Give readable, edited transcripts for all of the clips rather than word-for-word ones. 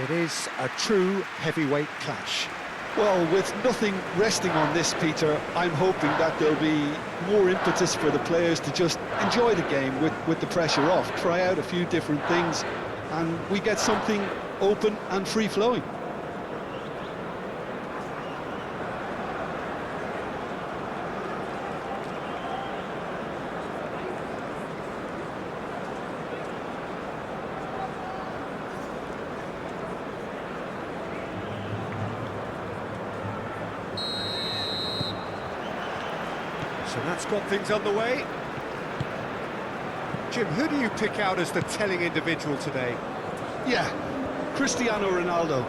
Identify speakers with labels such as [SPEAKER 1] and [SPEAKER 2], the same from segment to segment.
[SPEAKER 1] It is a true heavyweight clash.
[SPEAKER 2] Well, with nothing resting on this, Peter, I'm hoping that there'll be more impetus for the players to just enjoy the game with the pressure off, try out a few different things, and we get something open and free-flowing.
[SPEAKER 1] So that's got things underway. Jim, who do you pick out as the telling individual today?
[SPEAKER 2] Yeah, Cristiano Ronaldo.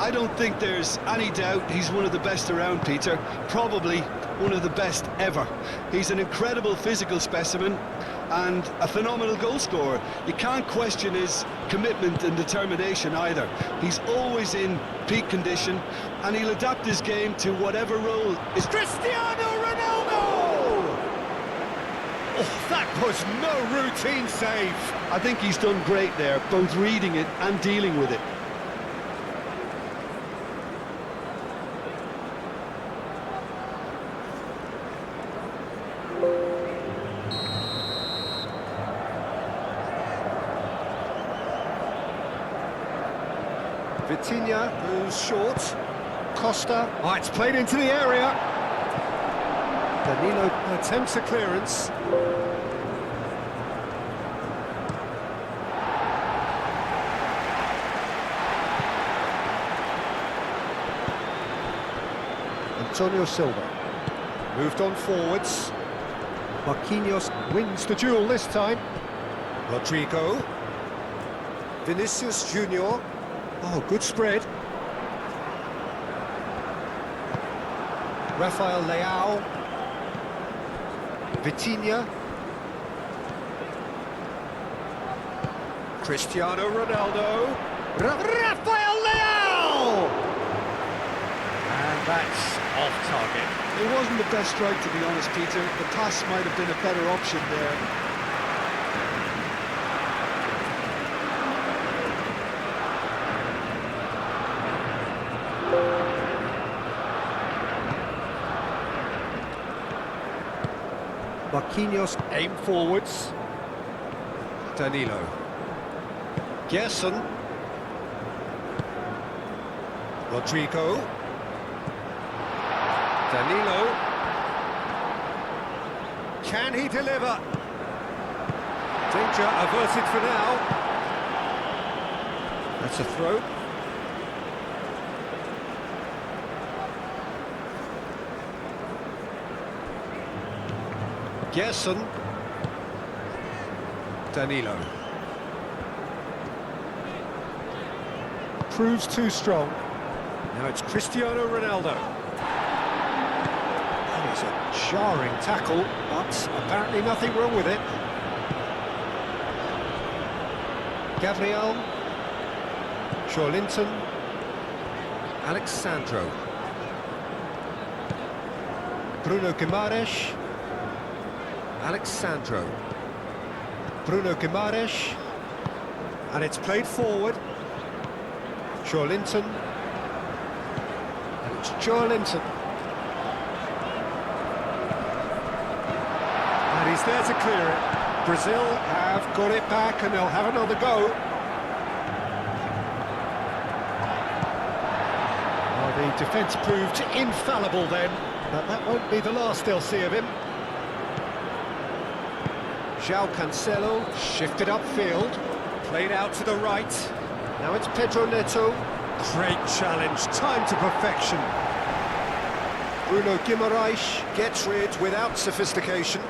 [SPEAKER 2] I don't think there's any doubt he's one of the best around, Peter. Probably one of the best ever. He's an incredible physical specimen and a phenomenal goal scorer. You can't question his commitment and determination either. He's always in peak condition and he'll adapt his game to whatever role is.
[SPEAKER 1] Cristiano Ronaldo! Oh, that was no routine save.
[SPEAKER 2] I think he's done great there, both reading it and dealing with it.
[SPEAKER 1] Vitinha moves short. Costa. Oh, it's played into the area. Danilo attempts a clearance. Antonio Silva. Moved on forwards. Marquinhos wins the duel this time. Rodrigo. Vinicius Junior. Oh, good spread. Rafael Leao. Vitinha. Cristiano Ronaldo. Rafael Leao! And that's off target.
[SPEAKER 2] It wasn't the best strike, to be honest, Peter. The pass might have been a better option there.
[SPEAKER 1] Marquinhos aim forwards. Danilo. Gerson. Rodrigo. Danilo. Can he deliver? Danger averted for now. That's a throw. Gerson. Danilo. Proves too strong. Now it's Cristiano Ronaldo. That is a jarring tackle, but apparently nothing wrong with it. Gabriel. Joelinton. Alexandro. Bruno Guimaraes. Alexandro. Bruno Guimaraes. And it's played forward. Joelinton. And it's Joelinton. And he's there to clear it. Brazil have got it back and they'll have another go. Well, the defence proved infallible then, but that won't be the last they'll see of him. João Cancelo shifted upfield, played out to the right. Now it's Pedro Neto. Great challenge, time to perfection. Bruno Guimaraes gets rid without sophistication.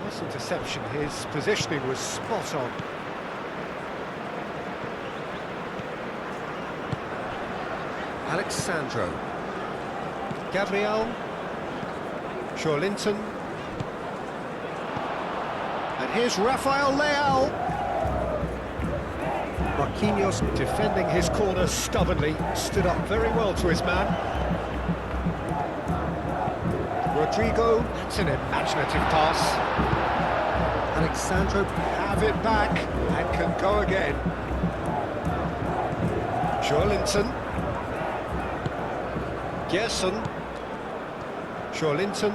[SPEAKER 1] Nice interception, his positioning was spot on. Alexandro. Gabriel. Joelinton. And here's Rafael Leao. Marquinhos defending his corner stubbornly, stood up very well to his man. Rodrigo, that's an imaginative pass. Alexandro have it back and can go again. Joelinton. Gerson. Joelinton.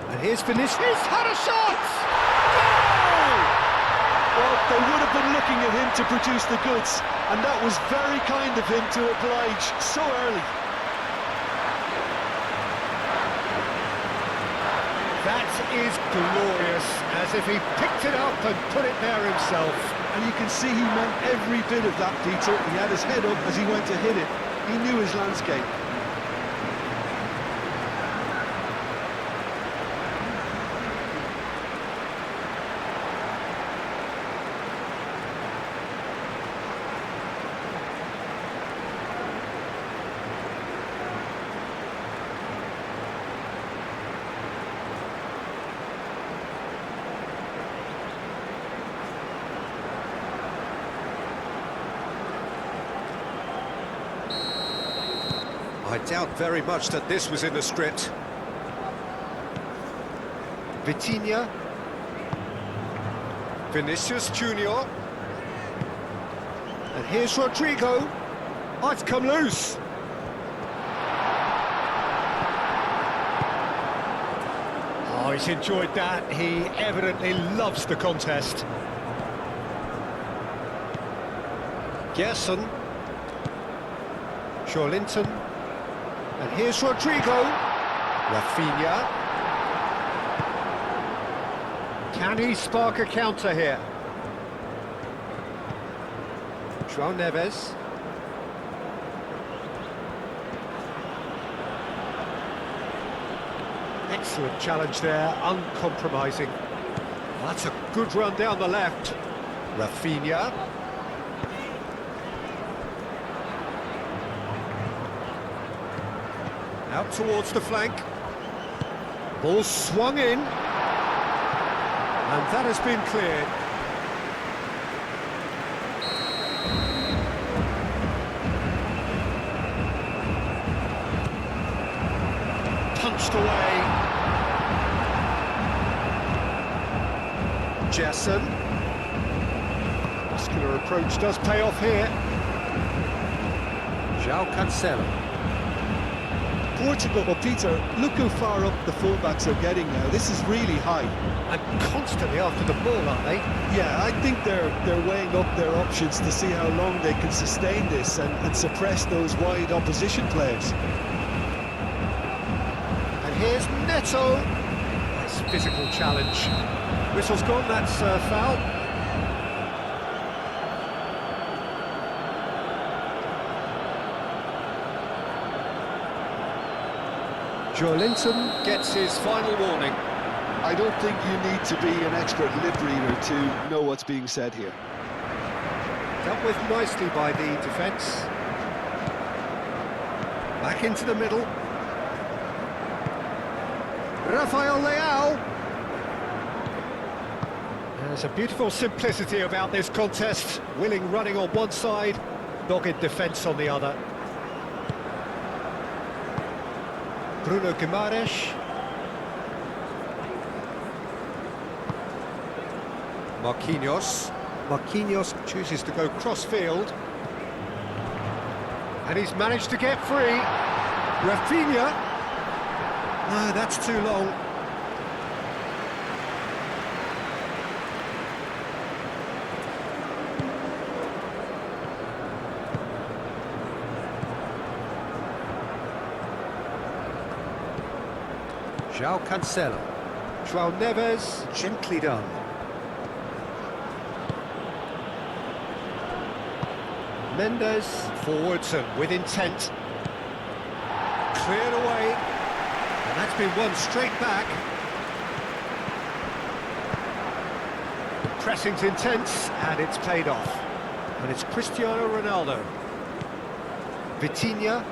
[SPEAKER 1] And here's Vinicius. He's had a shot! Goal!
[SPEAKER 2] Well, they would have been looking at him to produce the goods, and that was very kind of him to oblige so early.
[SPEAKER 1] That is glorious, as if he picked it up and put it there himself.
[SPEAKER 2] And you can see he meant every bit of that, Peter. He had his head up as he went to hit it. He knew his landscape.
[SPEAKER 1] I doubt very much that this was in the script. Vitinha. Vinicius Junior. And here's Rodrigo. Oh, it's come loose. Oh, he's enjoyed that. He evidently loves the contest. Gerson. Joelinton. And here's Rodrigo. Rafinha. Can he spark a counter here? João Neves. Excellent challenge there, uncompromising. Well, that's a good run down the left. Rafinha. Out towards the flank. Ball swung in. And that has been cleared. Punched away. Gerson. Muscular approach does pay off here. João Cancelo.
[SPEAKER 2] Portugal, well, Peter, look how far up the fullbacks are getting now. This is really high.
[SPEAKER 1] And constantly after the ball, aren't they?
[SPEAKER 2] Yeah, I think they're weighing up their options to see how long they can sustain this and suppress those wide opposition players.
[SPEAKER 1] And here's Neto. Nice physical challenge. Whistle's gone, that's foul. Joelinton gets his final warning.
[SPEAKER 2] I don't think you need to be an expert lip reader to know what's being said here.
[SPEAKER 1] Dealt with nicely by the defence. Back into the middle. Rafael Leao. There's a beautiful simplicity about this contest. Willing running on one side, dogged defence on the other. Bruno Guimaraes. Marquinhos chooses to go cross-field. And he's managed to get free. Rafinha. No, that's too long. João Cancelo. João Neves, gently done. Mendes, forwards and with intent. Cleared away. And that's been won straight back. The pressing's intense, and it's played off. And it's Cristiano Ronaldo. Vitinha.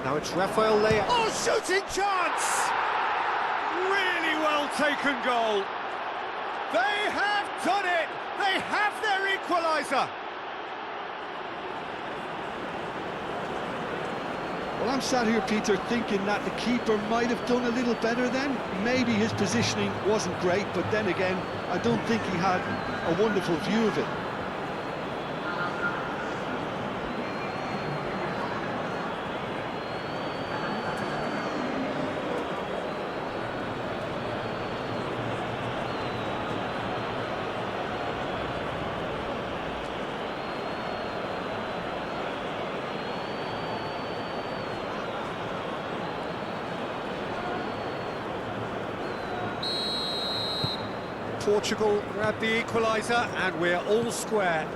[SPEAKER 1] Now it's Rafael Leao. Oh, shooting chance! Really well taken goal. They have done it! They have their equaliser!
[SPEAKER 2] Well, I'm sat here, Peter, thinking that the keeper might have done a little better then. Maybe his positioning wasn't great, but then again, I don't think he had a wonderful view of it.
[SPEAKER 1] Portugal grab the equaliser and we're all square.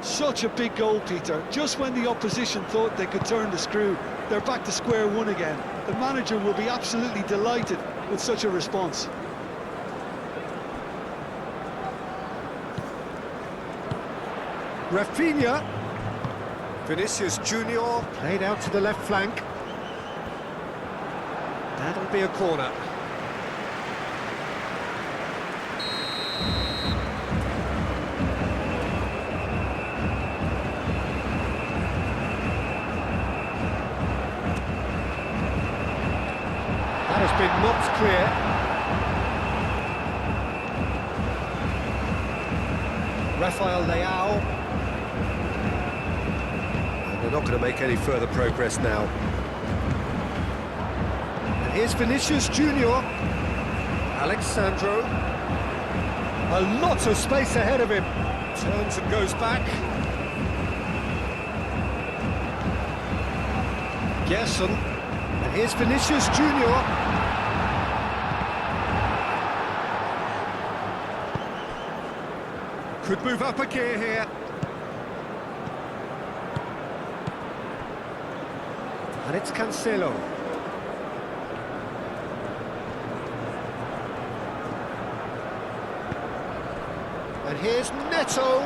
[SPEAKER 2] Such a big goal, Peter. Just when the opposition thought they could turn the screw, they're back to square one again. The manager will be absolutely delighted with such a response.
[SPEAKER 1] Rafinha. Vinicius Junior played out to the left flank. That'll be a corner. That has been knocked clear. Rafael Leao. And they're not going to make any further progress now. And here's Vinicius Junior. Alexandro. A lot of space ahead of him. Turns and goes back. Gerson. And here's Vinicius Junior. Could move up a gear here. And it's Cancelo. And here's Neto.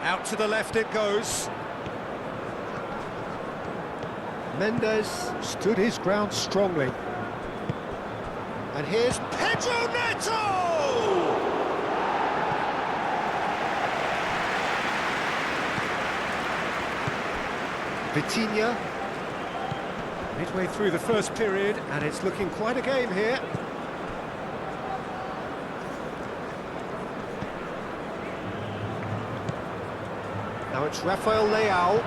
[SPEAKER 1] Out to the left it goes. Mendes stood his ground strongly. And here's Pedro Neto! Vitinha. Midway through the first period, and it's looking quite a game here. Now it's Rafael Leao.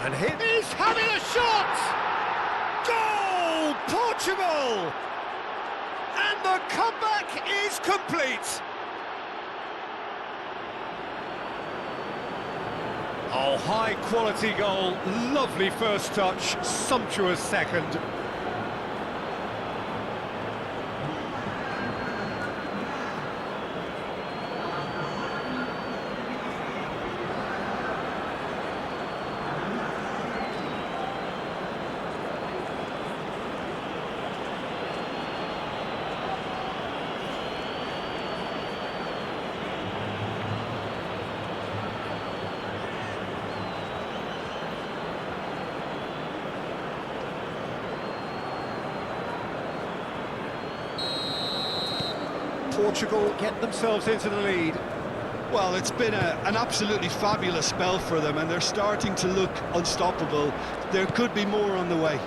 [SPEAKER 1] And he's having a shot! Goal! Portugal! And the comeback is complete! Oh, high-quality goal, lovely first touch, sumptuous second. Portugal get themselves into the lead.
[SPEAKER 2] Well, it's been an absolutely fabulous spell for them, and they're starting to look unstoppable. There could be more on the way.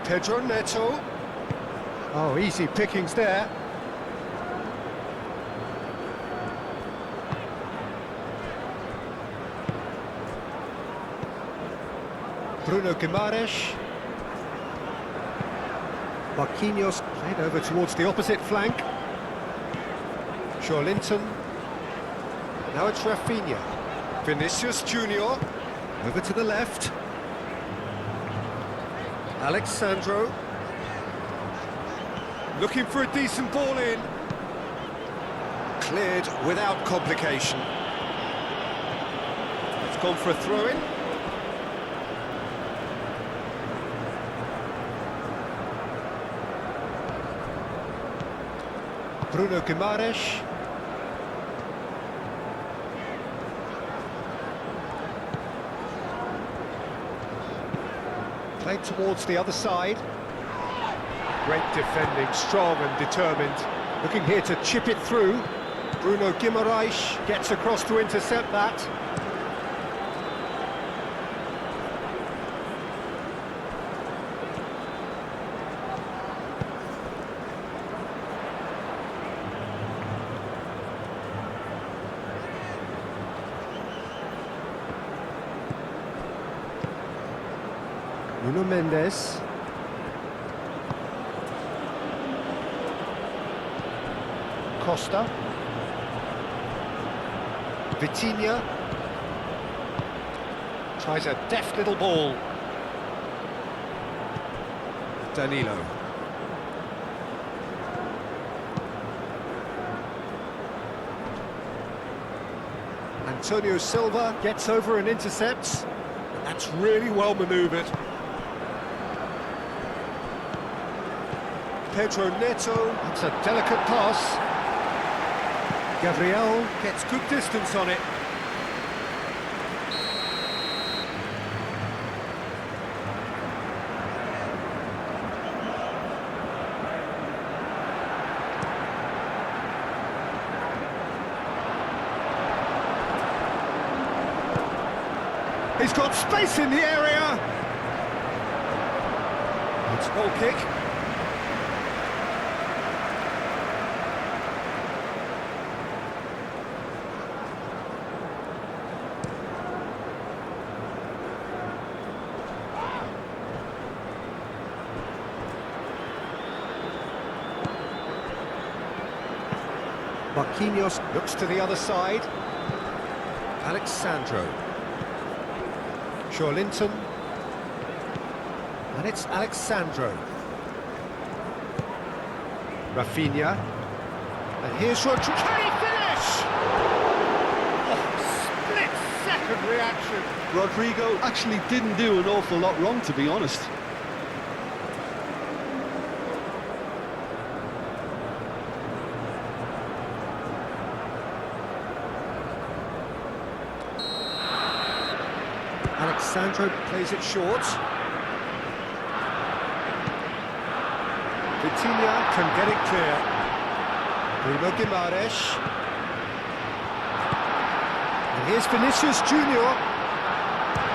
[SPEAKER 1] Pedro Neto. Oh, easy pickings there. Bruno Guimaraes. Marquinhos played over towards the opposite flank. Joelinton. Now it's Rafinha. Vinicius Junior. Over to the left. Alexandro. Looking for a decent ball in. Cleared without complication. It's gone for a throw-in. Bruno Guimaraes. Played towards the other side. Great defending, strong and determined. Looking here to chip it through. Bruno Guimaraes gets across to intercept that. Nuno Mendes. Costa. Vitinha. Tries a deft little ball. Danilo. Antonio Silva gets over and intercepts. That's really well manoeuvred. Pedro Neto, that's a delicate pass. Gabriel gets good distance on it. He's got space in the area. It's goal kick. Marquinhos looks to the other side. Alexandro. Linton. And it's Alexandro. Rafinha. And here's Rodrigo. Can he finish? Oh, split-second reaction.
[SPEAKER 2] Rodrigo actually didn't do an awful lot wrong, to be honest.
[SPEAKER 1] Alexandro plays it short. Vitinha can get it clear. Bruno Guimaraes. And here's Vinicius Junior.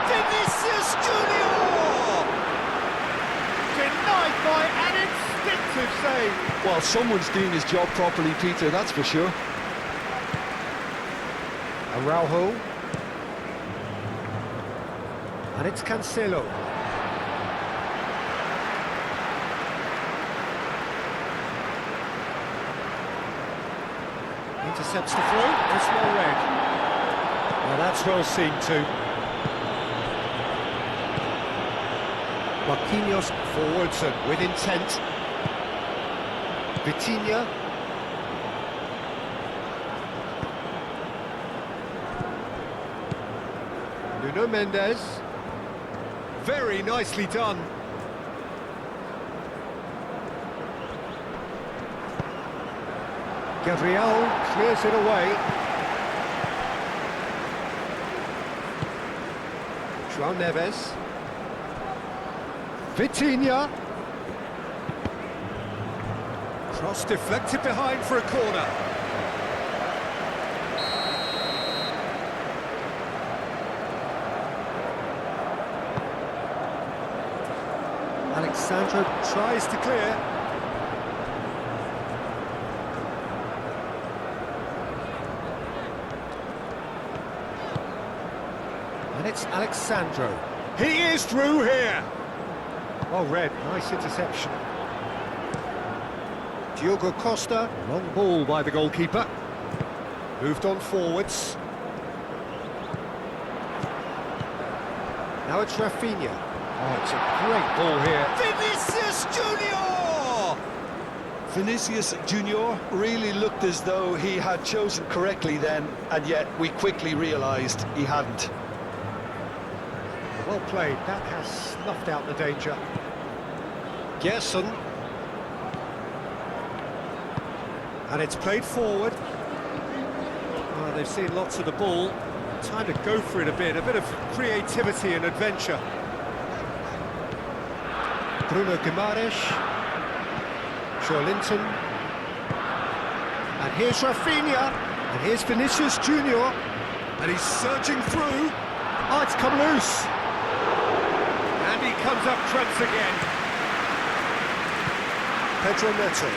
[SPEAKER 1] Vinicius Junior! Denied by an instinctive save.
[SPEAKER 2] Well, someone's doing his job properly, Peter, that's for sure.
[SPEAKER 1] Araujo. And it's Cancelo. Intercepts the throw. It's well read. Well, that's well seen too. Marquinhos forwards and with intent. Vitinha. Nuno Mendes. Very nicely done. Gabriel clears it away. João Neves. Vitinha. Cross deflected behind for a corner. Alexandro tries to clear. And it's Alexandro. He is through here. Well read, nice interception. Diogo Costa, long ball by the goalkeeper. Moved on forwards. Now it's Rafinha. Oh, it's a great ball here. Vinicius Junior!
[SPEAKER 2] Vinicius Junior really looked as though he had chosen correctly then, and yet we quickly realised he hadn't.
[SPEAKER 1] Well played, that has snuffed out the danger. Gerson. And it's played forward. Oh, they've seen lots of the ball. Time to go for it a bit of creativity and adventure. Bruno Guimaraes. Linton. And here's Rafinha. And here's Vinicius Junior. And he's surging through. Oh, it's come loose. And he comes up trumps again. Pedro Neto.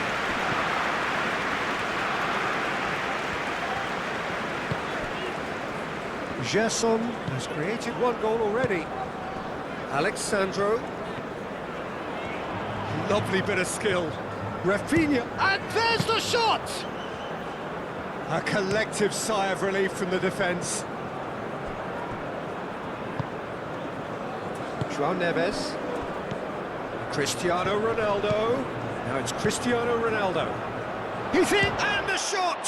[SPEAKER 1] Gerson has created one goal already. Alexandro. Lovely bit of skill. Rafinha, and there's the shot! A collective sigh of relief from the defence. João Neves. Cristiano Ronaldo. Now it's Cristiano Ronaldo. He's in, and the shot!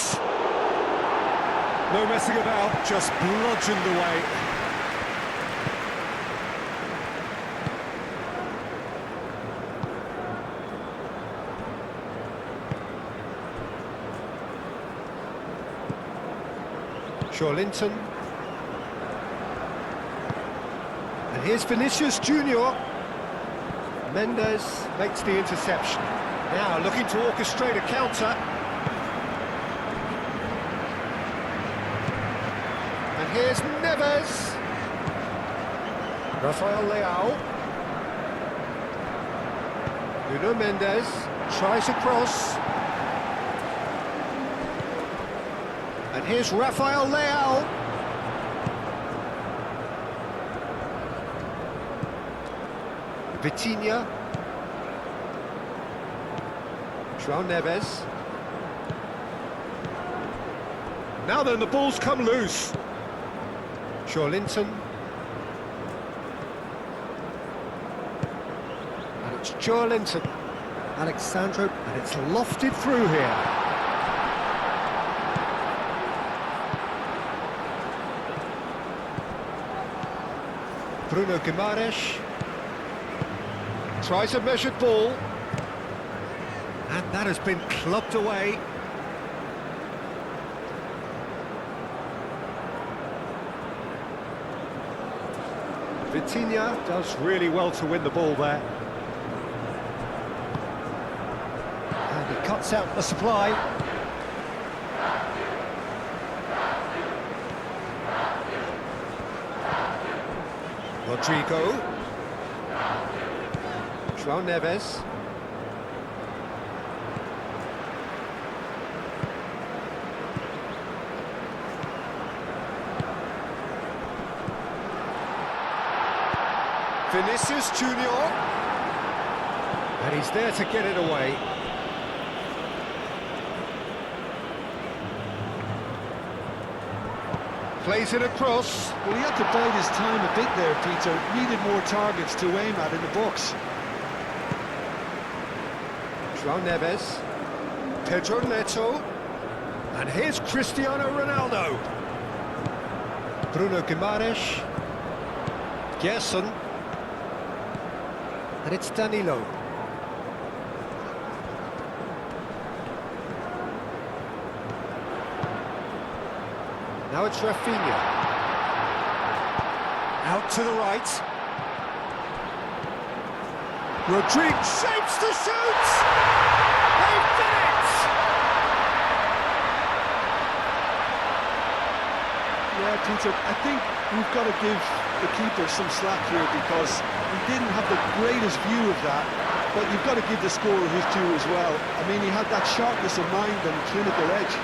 [SPEAKER 1] No messing about, just bludgeoned away. Linton. And here's Vinicius Junior. Mendes makes the interception. Now looking to orchestrate a counter. And here's Neves. Rafael Leao. Nuno Mendes tries a cross. And here's Rafael Leao. Vitinha. João Neves. Now then, the ball's come loose. Linton. And it's Linton. Alexandro, and it's lofted through here. Bruno Guimaraes tries a measured ball, and that has been clubbed away. Vitinha does really well to win the ball there. And he cuts out the supply. Rodrigo. João Neves. Vinicius Junior. And he's there to get it away. Plays it across.
[SPEAKER 2] Well, he had to bide his time a bit there, Peter. Needed more targets to aim at in the box.
[SPEAKER 1] João Neves. Pedro Neto. And here's Cristiano Ronaldo. Bruno Guimaraes. Gerson. And it's Danilo. Now it's Rafinha. Out to the right. Rodrigo shapes to shoot! They've done it!
[SPEAKER 2] Yeah, Peter, I think we've got to give the keeper some slack here because he didn't have the greatest view of that, but you've got to give the scorer his due as well. I mean, he had that sharpness of mind and clinical edge.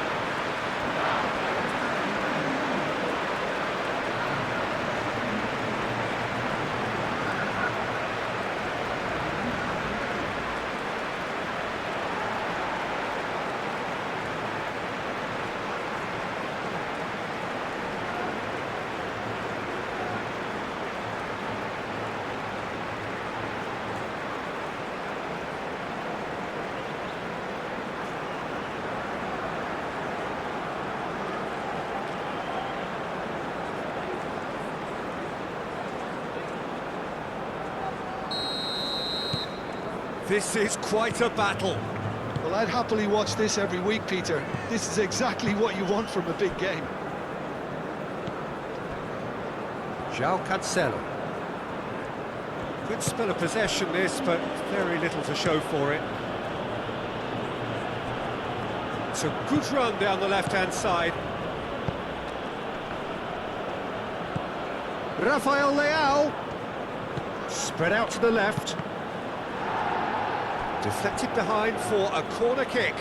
[SPEAKER 1] This is quite a battle.
[SPEAKER 2] Well, I'd happily watch this every week, Peter. This is exactly what you want from a big game.
[SPEAKER 1] João Cancelo. Good spell of possession this, but very little to show for it. It's a good run down the left-hand side. Rafael Leao. Spread out to the left. Deflected behind for a corner kick.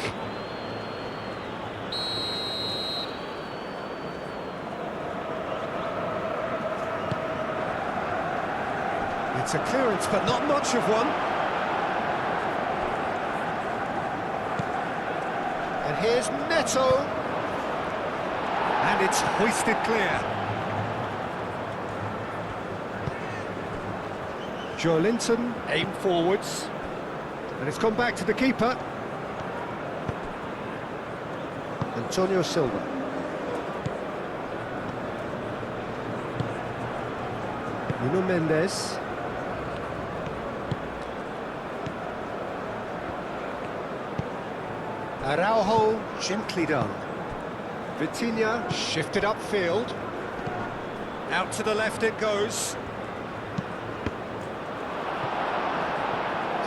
[SPEAKER 1] It's a clearance, but not much of one. And here's Neto. And it's hoisted clear. Joelinton aim forwards. And it's gone back to the keeper. Antonio Silva. Nuno Mendes. Araujo, gently done. Vitinha, shifted upfield. Out to the left it goes.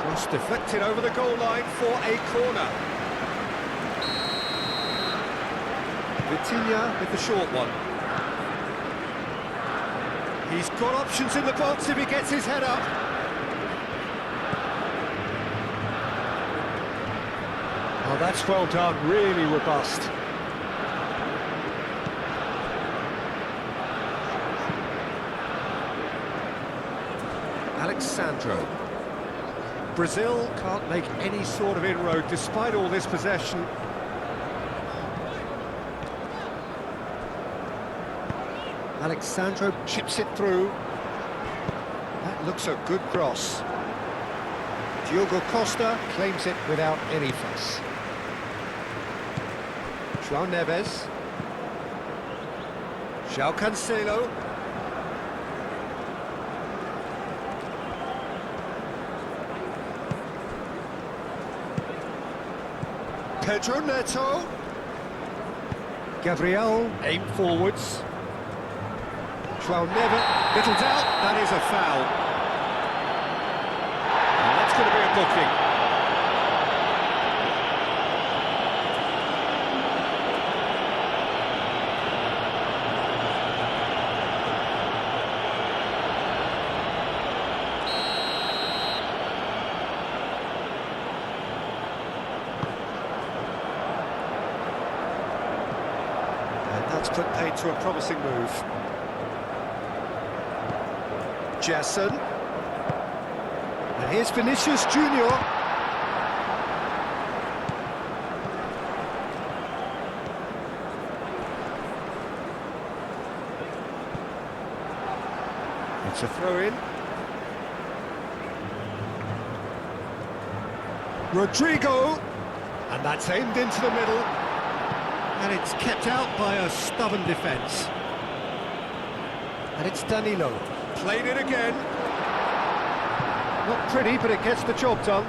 [SPEAKER 1] Cross deflected over the goal line for a corner. Vitinha with the short one. He's got options in the box if he gets his head up. Oh, that's well done, really robust. Alexandro. Brazil can't make any sort of inroad despite all this possession. Alexandro chips it through. That looks a good cross. Diogo Costa claims it without any fuss. João Neves. João Cancelo. Pedro Neto. Gabriel, aim forwards. João Neves, little doubt, that is a foul. And that's going to be a booking. That's put paid to a promising move. Jason. And here's Vinicius Junior. It's a throw-in. Rodrigo. And that's aimed into the middle. And it's kept out by a stubborn defence. And it's Danilo. Played it again. Not pretty, but it gets the job done.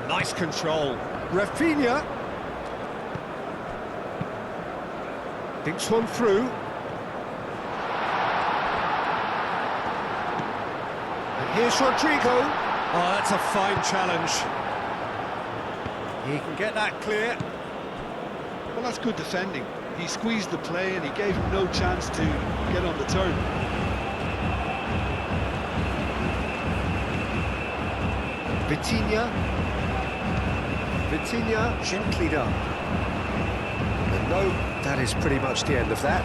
[SPEAKER 1] Nice control. Rafinha. Thinks one through. And here's Rodrigo. Oh, that's a fine challenge. He can get that clear.
[SPEAKER 2] Well, that's good defending. He squeezed the play and he gave him no chance to get on the turn.
[SPEAKER 1] Vitinha. Vitinha, gently done. And no, that is pretty much the end of that.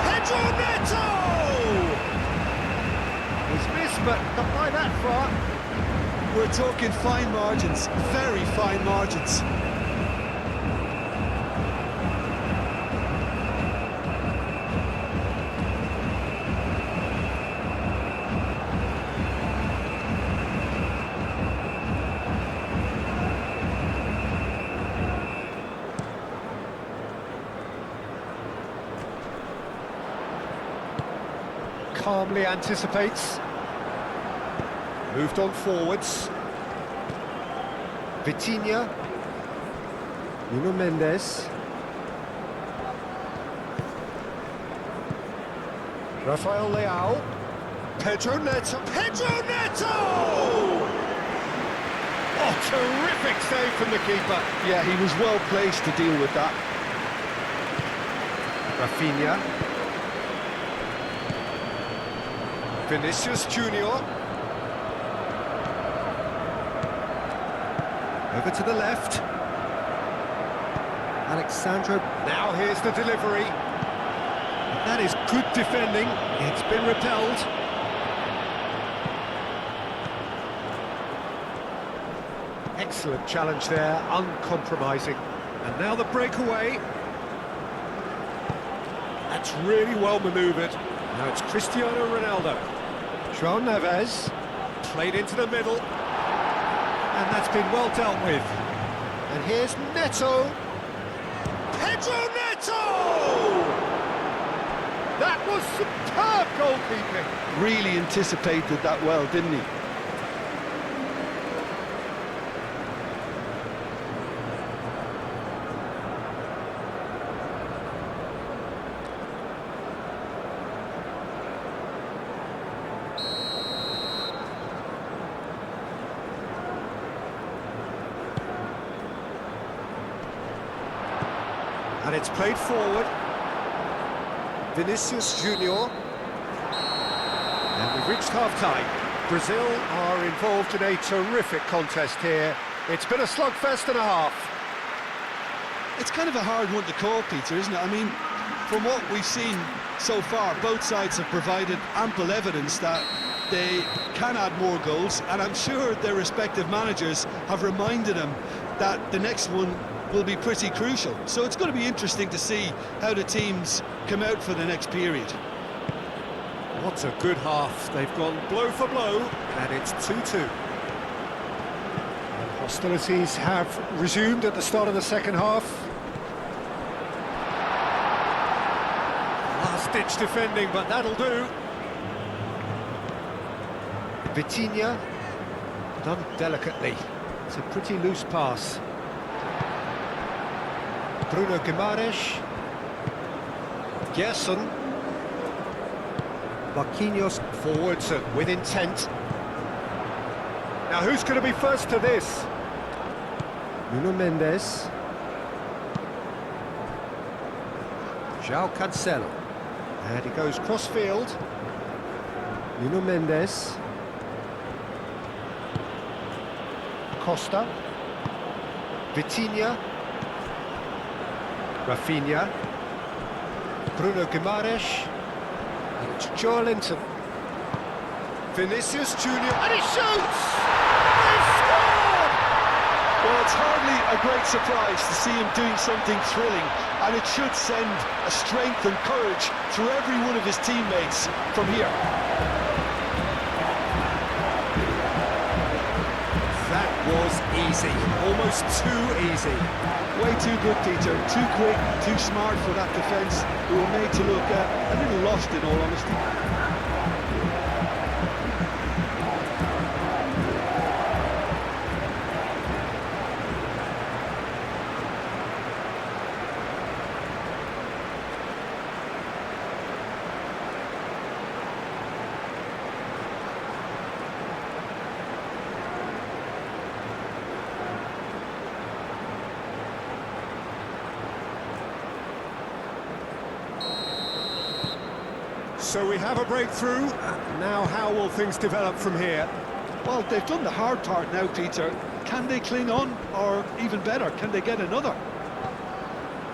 [SPEAKER 1] Pedro Neto! He's missed, but not by that far.
[SPEAKER 2] We're talking fine margins, very fine margins.
[SPEAKER 1] Calmly anticipates. Moved on forwards. Vitinha. Nuno Mendes. Rafael Leao. Pedro Neto. Pedro Neto! Oh, terrific save from the keeper.
[SPEAKER 2] Yeah, he was well placed to deal with that.
[SPEAKER 1] Rafinha. Vinicius Junior. Over to the left. Alexandro. Now here's the delivery. That is good defending. It's been repelled. Excellent challenge there, uncompromising. And now the breakaway. That's really well manoeuvred. Now it's Cristiano Ronaldo. João Neves. Played into the middle. And that's been well dealt with. And here's Neto. Pedro Neto! That was superb goalkeeping.
[SPEAKER 2] Really anticipated that well, didn't he?
[SPEAKER 1] And it's played forward. Vinicius Junior. And we've reached half-time. Brazil are involved in a terrific contest here. It's been a slugfest and a half.
[SPEAKER 2] It's kind of a hard one to call, Peter, isn't it? I mean, from what we've seen so far, both sides have provided ample evidence that they can add more goals, and I'm sure their respective managers have reminded them that the next one will be pretty crucial. So it's going to be interesting to see how the teams come out for the next period.
[SPEAKER 1] What a good half. They've gone blow for blow, and it's 2-2. And hostilities have resumed at the start of the second half. Last-ditch defending, but that'll do. Vitinha, done delicately. It's a pretty loose pass. Bruno Guimaraes. Gerson. Marquinhos forwards with intent. Now who's going to be first to this? Nuno Mendes. João Cancelo. And he goes cross-field. Nuno Mendes. Costa. Vitinha. Rafinha. Bruno Guimaraes. And it's Joelinton. Vinicius Junior. And he shoots! They've scored!
[SPEAKER 2] Well, it's hardly a great surprise to see him doing something thrilling, and it should send a strength and courage through every one of his teammates from here.
[SPEAKER 1] That was easy, almost too easy.
[SPEAKER 2] Way too good, Peter. Too quick, too smart for that defence, who were made to look a little lost, in all honesty.
[SPEAKER 1] So we have a breakthrough. Now how will things develop from here?
[SPEAKER 2] Well, they've done the hard part now, Peter. Can they cling on, or even better, can they get another?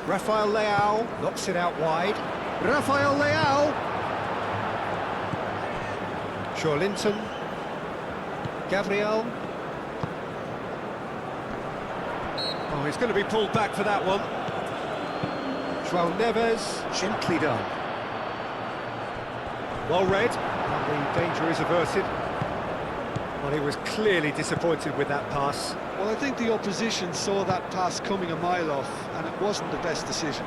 [SPEAKER 1] Rafael Leao knocks it out wide. Rafael Leao. Joelinton. Gabriel. Oh, he's going to be pulled back for that one. João Neves, gently done. Well read, and the danger is averted. Well, he was clearly disappointed with that pass.
[SPEAKER 2] Well, I think the opposition saw that pass coming a mile off, and it wasn't the best decision.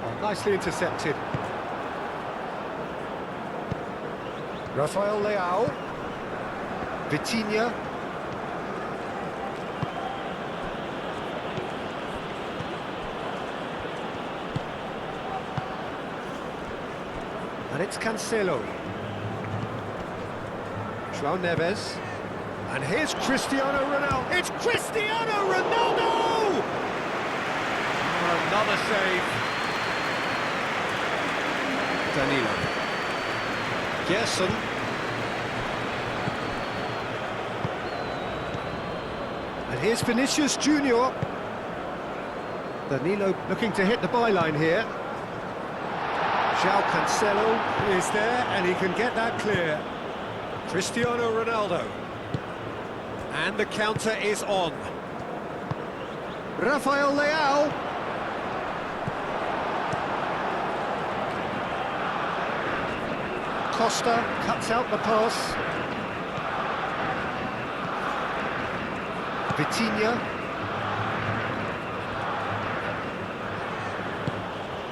[SPEAKER 1] Oh, nicely intercepted. Rafael Leao. Vitinha. And it's Cancelo. João Neves. And here's Cristiano Ronaldo. It's Cristiano Ronaldo! Another save. Danilo. Gerson. And here's Vinicius Junior. Danilo looking to hit the byline here. João Cancelo is there and he can get that clear. Cristiano Ronaldo. And the counter is on. Rafael Leao. Costa cuts out the pass. Vitinha.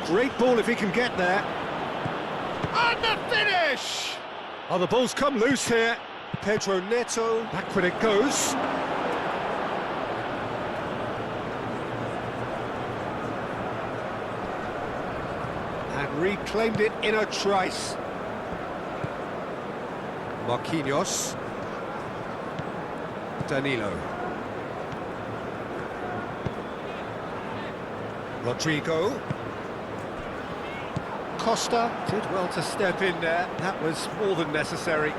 [SPEAKER 1] Great ball if he can get there. And the finish! Oh, the ball's come loose here. Pedro Neto, backward it goes. And reclaimed it in a trice. Marquinhos. Danilo. Rodrigo. Costa did well to step in there. That was more than necessary.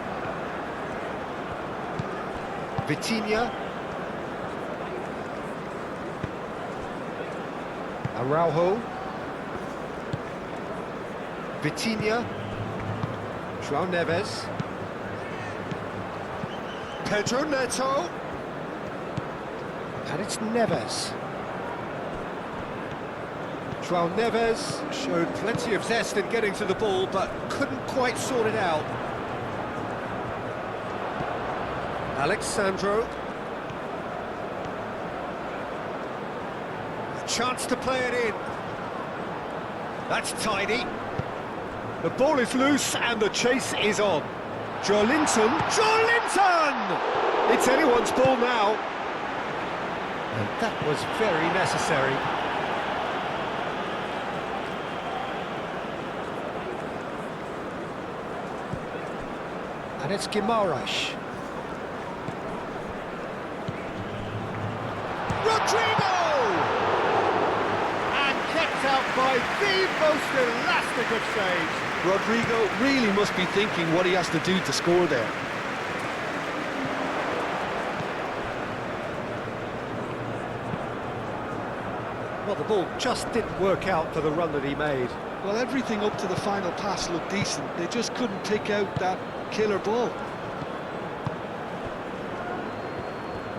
[SPEAKER 1] Vitinha. Araujo. Vitinha. João Neves. Pedro Neto. And it's Neves. João Neves showed plenty of zest in getting to the ball, but couldn't quite sort it out. Alexandro. A chance to play it in. That's tidy. The ball is loose and the chase is on. Joelinton. Joelinton! It's anyone's ball now. And that was very necessary. And it's Guimaraes. Rodrigo! And kept out by the most elastic of saves.
[SPEAKER 2] Rodrigo really must be thinking what he has to do to score there.
[SPEAKER 1] Well, the ball just didn't work out for the run that he made.
[SPEAKER 2] Well, everything up to the final pass looked decent. They just couldn't pick out that killer ball.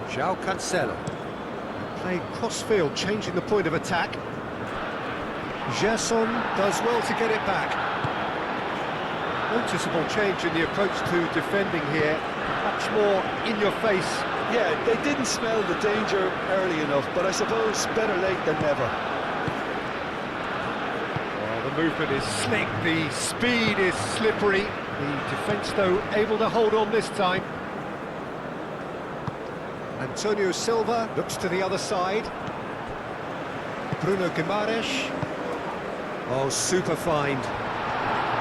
[SPEAKER 1] João Cancelo. Playing cross-field, changing the point of attack. Gerson does well to get it back. Noticeable change in the approach to defending here. Much more in your face.
[SPEAKER 2] Yeah, they didn't smell the danger early enough, but I suppose better late than never.
[SPEAKER 1] Well, the movement is slick, the speed is slippery. The defence, though, able to hold on this time. Antonio Silva looks to the other side. Bruno Guimaraes. Oh, super find.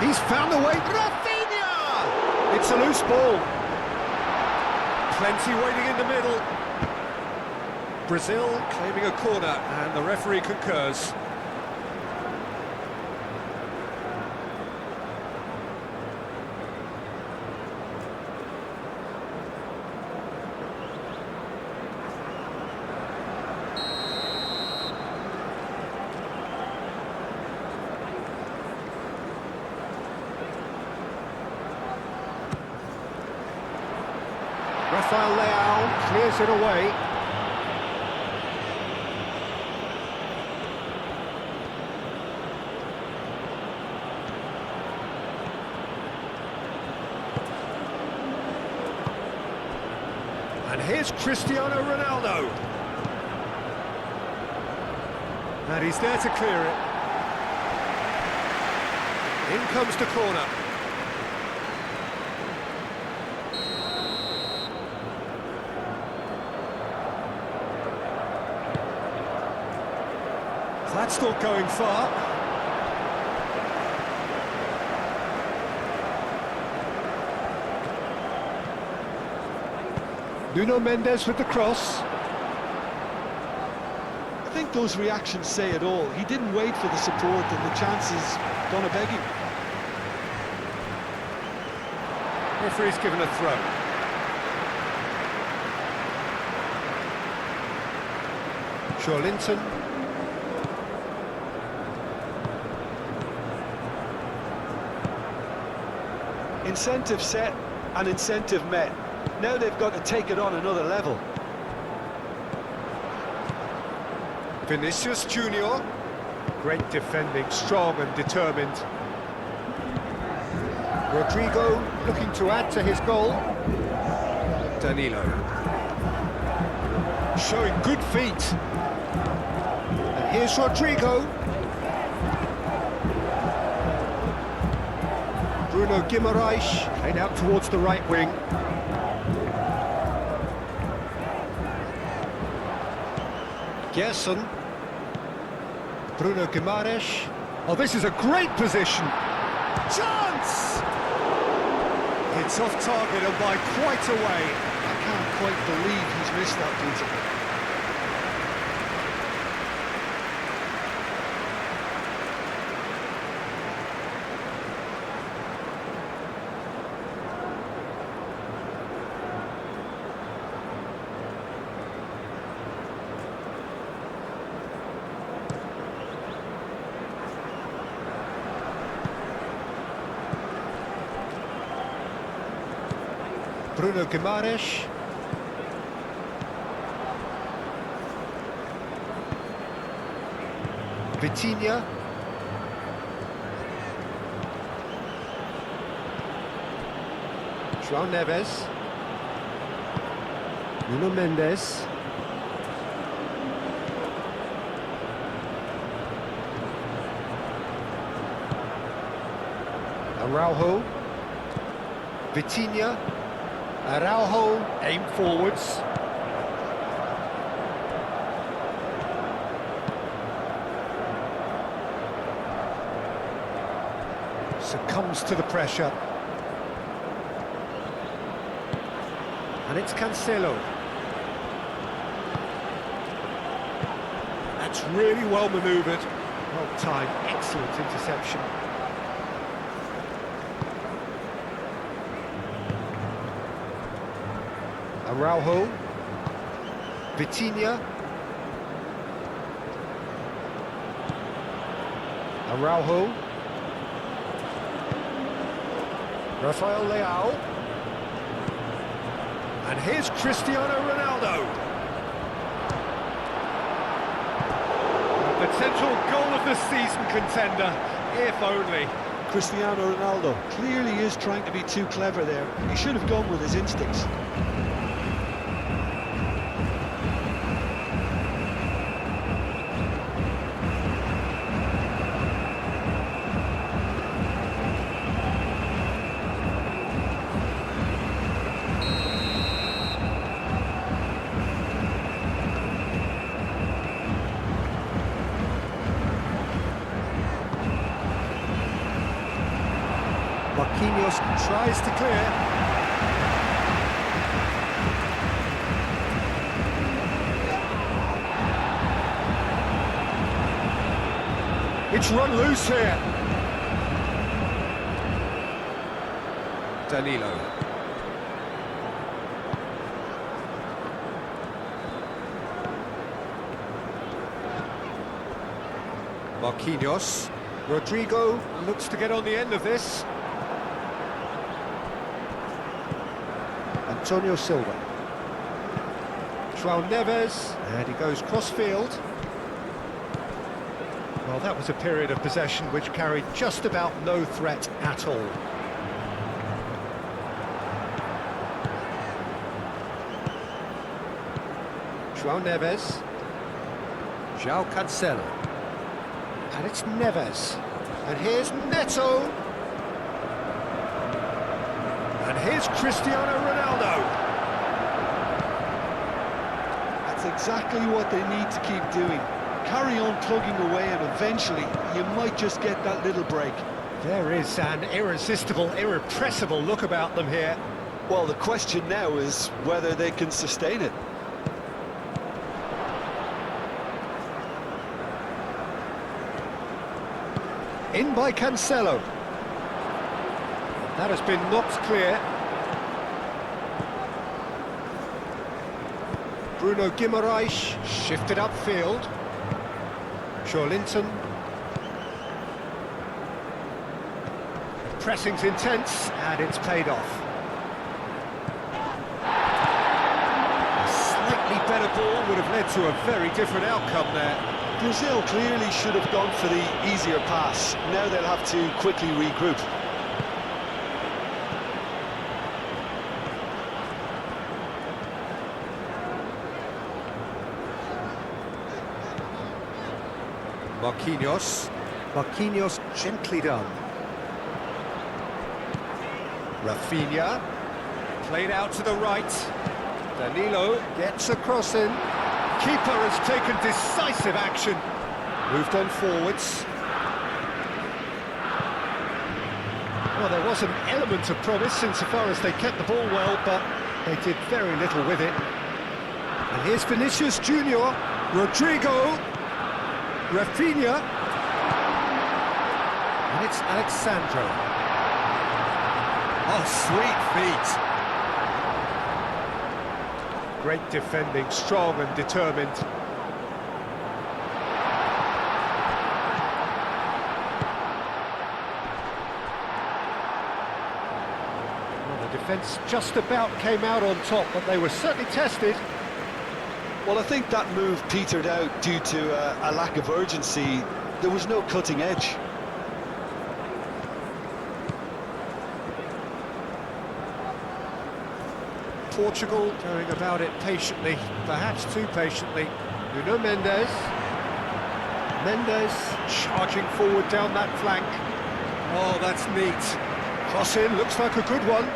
[SPEAKER 1] He's found the way. Rafinha! It's a loose ball. Plenty waiting in the middle. Brazil claiming a corner, and the referee concurs. Rafael Leao clears it away. And here's Cristiano Ronaldo. And he's there to clear it. In comes the corner. That's not going far. Nuno Mendes with the cross.
[SPEAKER 2] I think those reactions say it all. He didn't wait for the support and the chances gone a-begging.
[SPEAKER 1] Referee's given a throw. Linton.
[SPEAKER 2] Incentive set and incentive met. Now they've got to take it on another level.
[SPEAKER 1] Vinicius Junior. Great defending, strong and determined. Rodrigo looking to add to his goal. Danilo. Showing good feet. And here's Rodrigo. Bruno Guimaraes played out towards the right wing. Gerson. Bruno Guimaraes. Oh, this is a great position. Chance! It's off target and by quite a way.
[SPEAKER 2] I can't quite believe he's missed that, Peter.
[SPEAKER 1] Bruno Guimaraes. Vitinha. João Neves. Nuno Mendes. Araujo. Vitinha. Araujo, aim forwards. Succumbs to the pressure. And it's Cancelo. That's really well manoeuvred. Well timed, excellent interception. Araujo, Vitinha, Araujo, Rafael Leao, and here's Cristiano Ronaldo. Potential goal of the season contender, if only.
[SPEAKER 2] Cristiano Ronaldo clearly is trying to be too clever there. He should have gone with his instincts.
[SPEAKER 1] Marquinhos tries to clear. It's run loose here. Danilo. Marquinhos. Rodrigo looks to get on the end of this. Antonio Silva. João Neves, and he goes cross-field. Well, that was a period of possession which carried just about no threat at all. João Neves. João Cancelo. And it's Neves. And here's Neto. And here's Cristiano Ronaldo.
[SPEAKER 2] That's exactly what they need to keep doing. Carry on plugging away and eventually you might just get that little break.
[SPEAKER 1] There is an irresistible, irrepressible look about them here.
[SPEAKER 2] Well, the question now is whether they can sustain it.
[SPEAKER 1] In by Cancelo. That has been knocked clear. Bruno Guimaraes shifted upfield. Linton. Pressing's intense, and it's paid off. A slightly better ball would have led to a very different outcome there.
[SPEAKER 2] Brazil clearly should have gone for the easier pass. Now they'll have to quickly regroup.
[SPEAKER 1] Marquinhos gently done. Rafinha, played out to the right. Danilo gets a cross in. Keeper has taken decisive action. Moved on forwards. Well, there was an element of promise insofar as they kept the ball well, but they did very little with it. And here's Vinicius Junior, Rodrigo, Rafinha, and it's Alexandro. Oh, sweet feet. Great defending, strong and determined. Well, the defence just about came out on top, but they were certainly tested.
[SPEAKER 2] Well, I think that move petered out due to a lack of urgency. There was no cutting edge.
[SPEAKER 1] Portugal going about it patiently, perhaps too patiently. Nuno Mendes. Mendes charging forward down that flank. Oh, that's neat. Cross in, looks like a good one.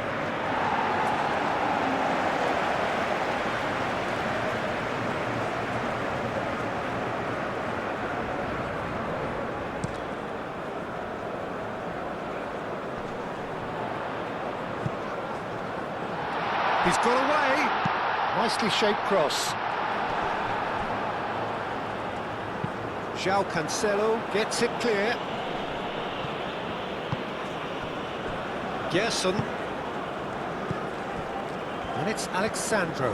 [SPEAKER 1] He's got away. Nicely shaped cross. João Cancelo gets it clear. Gerson. And it's Alexandro.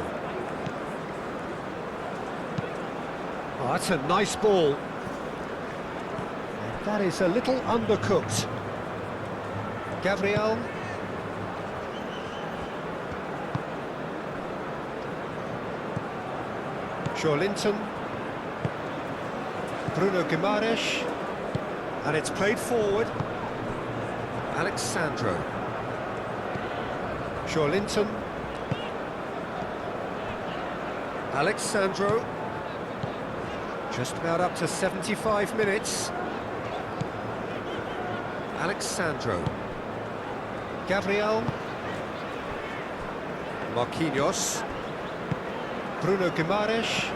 [SPEAKER 1] Oh, that's a nice ball. And that is a little undercooked. Gabriel. Linton, Bruno Guimaraes, and it's played forward. Alexandro, Linton, Alexandro, just about up to 75 minutes. Alexandro, Gabriel, Marquinhos, Bruno Guimaraes,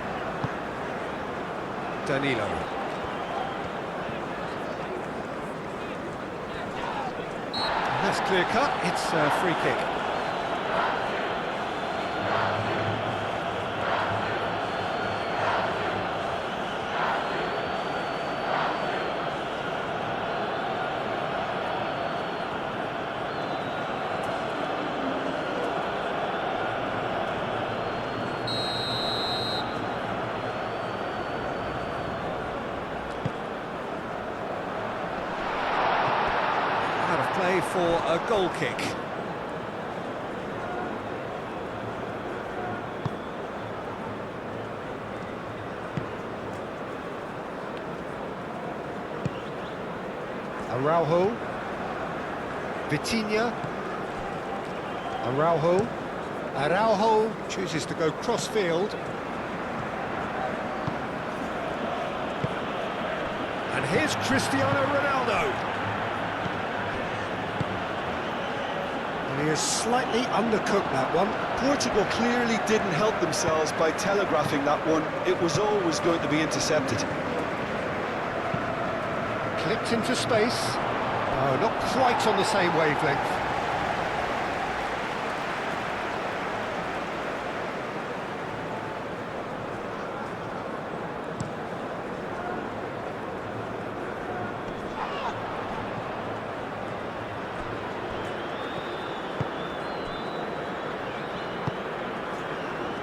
[SPEAKER 1] Danilo. And that's clear cut, it's a free kick. Play for a goal kick. Araujo, Vitinha, Araujo chooses to go cross-field. And here's Cristiano Ronaldo. He has slightly undercooked that one.
[SPEAKER 2] Portugal clearly didn't help themselves by telegraphing that one. It was always going to be intercepted.
[SPEAKER 1] Clipped into space. Oh, not quite on the same wavelength.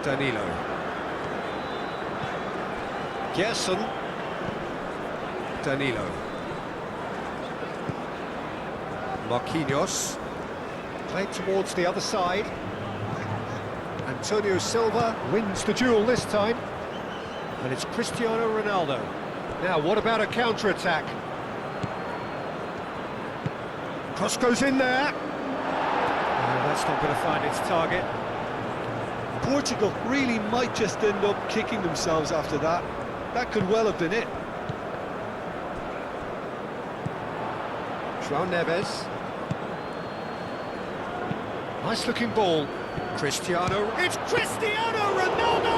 [SPEAKER 1] Danilo. Gerson. Danilo. Marquinhos. Played towards the other side. Antonio Silva wins the duel this time. And it's Cristiano Ronaldo. Now, what about a counter-attack? Cross goes in there. Oh, that's not going to find its target.
[SPEAKER 2] Portugal really might just end up kicking themselves after that. That could well have been it.
[SPEAKER 1] João Neves. Nice looking ball. Cristiano. It's Cristiano Ronaldo!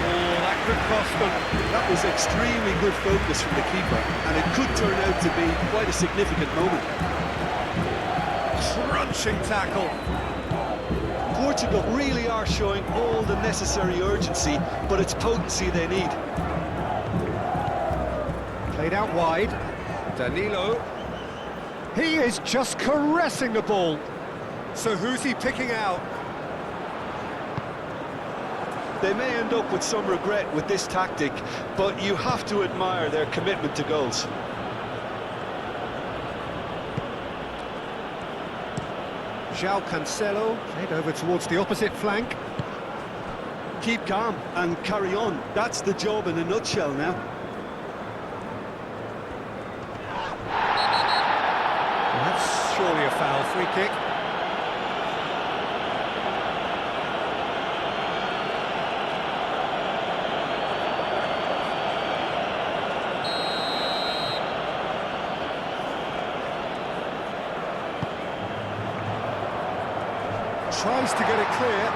[SPEAKER 1] Oh, that could cost them.
[SPEAKER 2] That was extremely good focus from the keeper, and it could turn out to be quite a significant moment.
[SPEAKER 1] Crunching tackle.
[SPEAKER 2] Portugal really are showing all the necessary urgency, but it's potency they need.
[SPEAKER 1] Played out wide. Danilo. He is just caressing the ball. So who's he picking out?
[SPEAKER 2] They may end up with some regret with this tactic, but you have to admire their commitment to goals.
[SPEAKER 1] João Cancelo, played over towards the opposite flank.
[SPEAKER 2] Keep calm and carry on. That's the job in a nutshell now.
[SPEAKER 1] Well, that's surely a foul. Free kick. Tries to get it clear.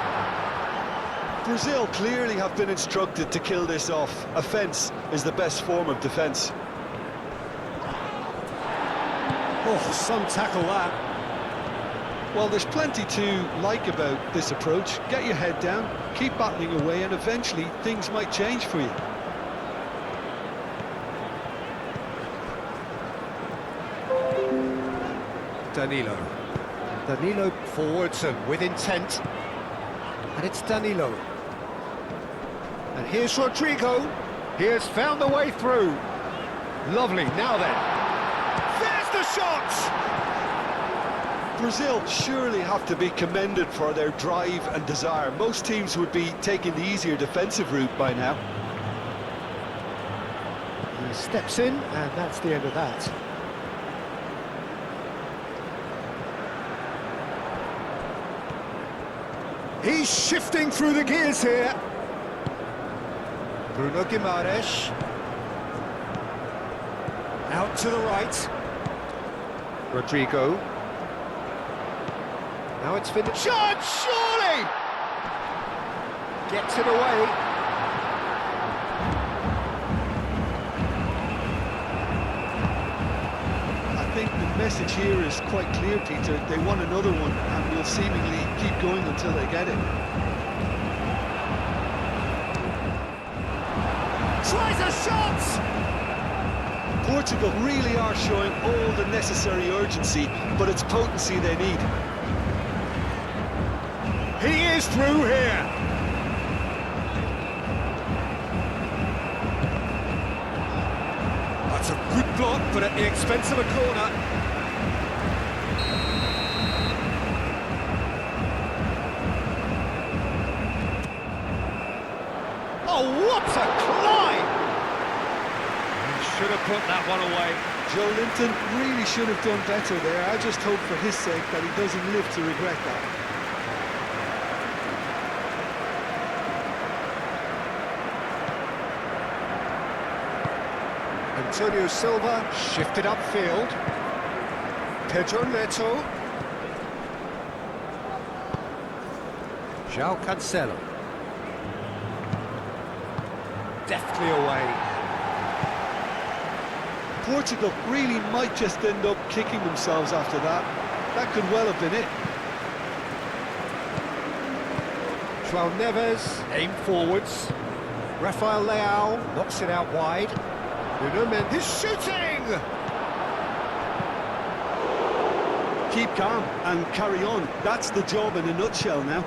[SPEAKER 2] Brazil clearly have been instructed to kill this off. Offence is the best form of defence.
[SPEAKER 1] Oh, some tackle that.
[SPEAKER 2] Well, there's plenty to like about this approach. Get your head down, keep battling away, and eventually things might change for you.
[SPEAKER 1] Danilo. Danilo forwards and with intent. And it's Danilo. And here's Rodrigo. He has found the way through. Lovely, now then. There's the shot!
[SPEAKER 2] Brazil surely have to be commended for their drive and desire. Most teams would be taking the easier defensive route by now.
[SPEAKER 1] He steps in, and that's the end of that. He's shifting through the gears here. Bruno Guimaraes. Out to the right. Rodrigo. Now it's finished. Shot, surely! Gets it away.
[SPEAKER 2] I think the message here is quite clear, Peter. They want another one and will seemingly keep going until they get it.
[SPEAKER 1] Tries a shot!
[SPEAKER 2] Portugal really are showing all the necessary urgency, but it's potency they need.
[SPEAKER 1] He is through here. That's a good block, but at the expense of a corner. Oh, what a climb! He should have put that one away.
[SPEAKER 2] Joe Linton really should have done better there. I just hope for his sake that he doesn't live to regret that.
[SPEAKER 1] Antonio Silva shifted upfield. Pedro Neto. João Cancelo. Deftly away.
[SPEAKER 2] Portugal really might just end up kicking themselves after that. That could well have been it.
[SPEAKER 1] João Neves, aim forwards. Rafael Leao knocks it out wide. Nuno Mendes shooting!
[SPEAKER 2] Keep calm and carry on. That's the job in a nutshell now.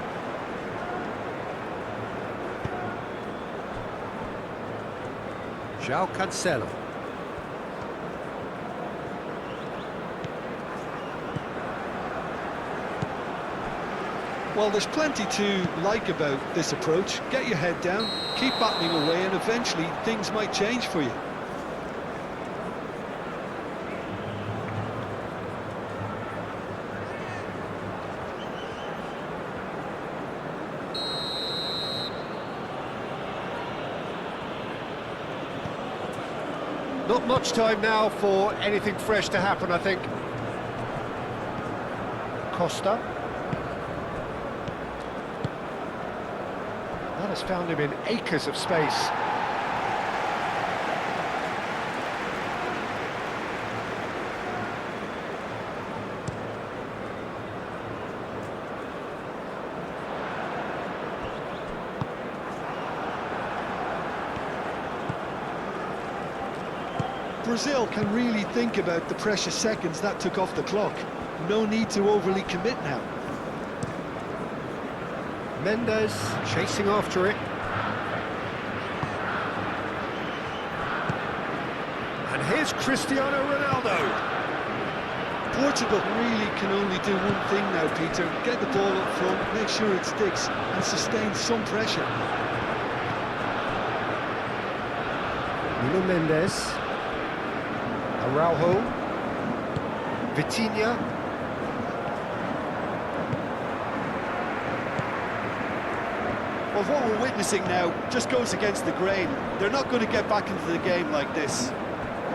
[SPEAKER 1] João Cancelo.
[SPEAKER 2] Well, there's plenty to like about this approach. Get your head down, keep battling away, and eventually things might change for you.
[SPEAKER 1] Not much time now for anything fresh to happen, I think. Costa. That has found him in acres of space.
[SPEAKER 2] Brazil can really think about the precious seconds that took off the clock. No need to overly commit now.
[SPEAKER 1] Mendes chasing after it. And here's Cristiano Ronaldo.
[SPEAKER 2] Portugal really can only do one thing now, Peter. Get the ball up front, make sure it sticks, and sustain some pressure.
[SPEAKER 1] Nuno Mendes. Araujo, Vitinha,
[SPEAKER 2] Well, what we're witnessing now just goes against the grain. They're not going to get back into the game like this.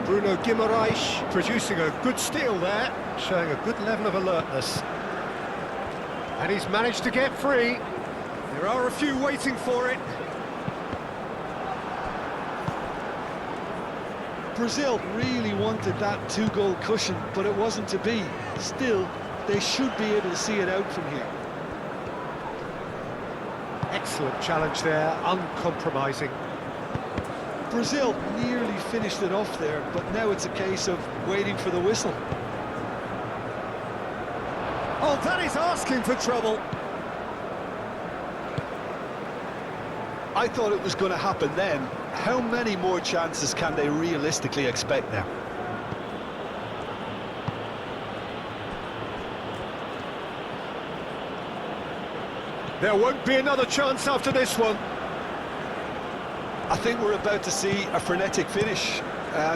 [SPEAKER 1] Bruno Guimaraes producing a good steal there, showing a good level of alertness. And he's managed to get free. There are a few waiting for it.
[SPEAKER 2] Brazil really wanted that two-goal cushion, but it wasn't to be. Still, they should be able to see it out from here.
[SPEAKER 1] Excellent challenge there, uncompromising.
[SPEAKER 2] Brazil nearly finished it off there, but now it's a case of waiting for the whistle.
[SPEAKER 1] Oh, that is asking for trouble.
[SPEAKER 2] I thought it was going to happen then. How many more chances can they realistically expect now?
[SPEAKER 1] There won't be another chance after this one.
[SPEAKER 2] I think we're about to see a frenetic finish.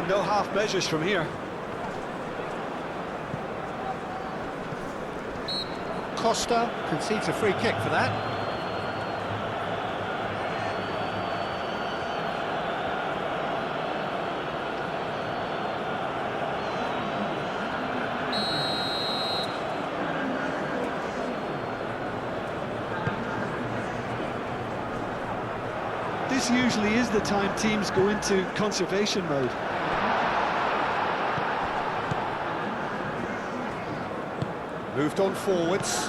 [SPEAKER 2] No half measures from here.
[SPEAKER 1] Costa concedes a free kick for that.
[SPEAKER 2] This usually is the time teams go into conservation mode.
[SPEAKER 1] Moved on forwards.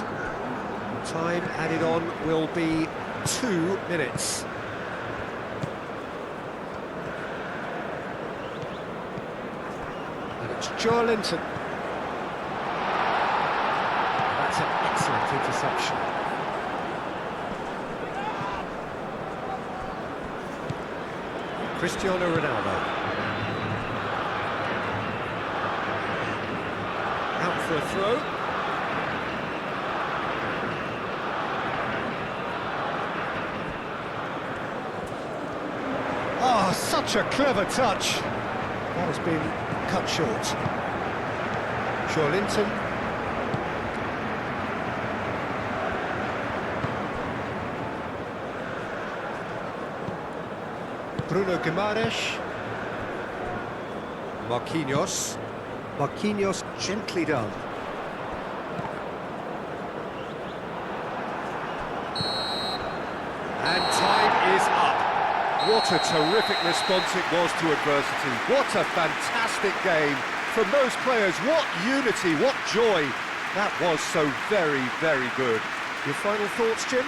[SPEAKER 1] Time added on will be 2 minutes. And it's Joelinton. That's an excellent interception. Cristiano Ronaldo. Out for a throw. Oh, such a clever touch. That has been cut short. Joelinton. Bruno Guimaraes. Marquinhos. Marquinhos gently done. And time is up. What a terrific response it was to adversity. What a fantastic game from those players. What unity, what joy. That was so very, very good. Your final thoughts, Jim?